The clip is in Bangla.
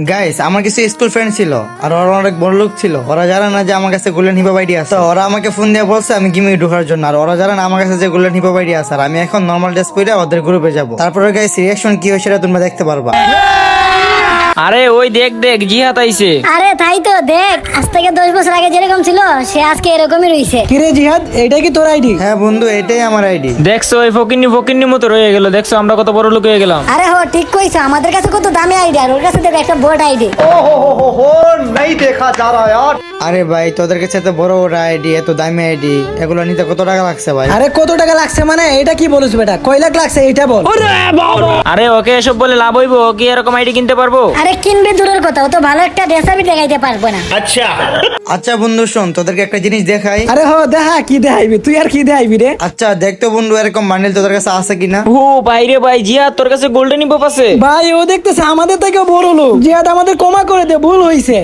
গাইস, আমার কিছু স্কুল ফ্রেন্ড ছিল আর ওরা অনেক বড় লোক ছিল। ওরা জানে না যে আমার কাছে গোল্ডেন হিপহপ আইডি আছে। তো ওরা আমাকে ফোন দিয়ে বলছে আমি গেমে ঢোকার জন্য। আর ওরা জানে না আমার কাছে যে গোল্ডেন হিপহপ আইডি আছে। আর আমি এখন নরমাল ড্রেস পরে ওদের গ্রুপে যাব। তারপরে গাইস রিঅ্যাকশন কি হয় সেটা তোমরা দেখতে পারবা। আরে ওই দেখ দেখ জিহাদ আইছে। আরে তাই তো দেখ, আজ থেকে 10 বছর আগে যেরকম ছিল সে আজকে এরকমই রইছে। কিরে জিহাদ, এটা কি তোর আইডি? হ্যাঁ বন্ধু, এটাই আমার আইডি। দেখছো ওই ফকিন্নি মতো রয়ে গেল। দেখছো আমরা কত বড় লোক হয়ে গেলাম। আরে হো, ঠিক কইছো, আমাদের কাছে কত দামি আইডি আর ওর কাছে দেখ একটা বোর্ড আইডি। আরে ভাই, তোদের কাছে এত বড় বড় আইডি, এত দামি আইডি, এগুলো নিতে কত টাকা লাগছে ভাই? আরে কত টাকা লাগছে মানে এটা কি বলিস বেটা? কয় লাখ লাগছে এটা বল। আরে ওকে এসব বলে লাভ হইব? ও কি এরকম আইডি কিনতে পারবো? আরে কিনবে দূরের কথা, ও তো ভালো একটা ড্রেসাবি দেখাইতে পারবো না। আচ্ছা বন্ধু শোন, তোদেরকে একটা জিনিস দেখাই। আরে হো দেখা, কি দেখাইবি তুই? আর কি দেখাইবি রে? আচ্ছা দেখতো বন্ধু, এরকম বান্ডেল তোদের কাছে আছে কিনা? ও বাইরে ভাই, জিহাদ তোর কাছে গোল্ডেন হিপহপ আছে? ভাই ও দেখতেছে আমাদের থেকেও বড় লোক। জিহাদ আমাদের ক্ষমা করে দে, ভুল হইছে।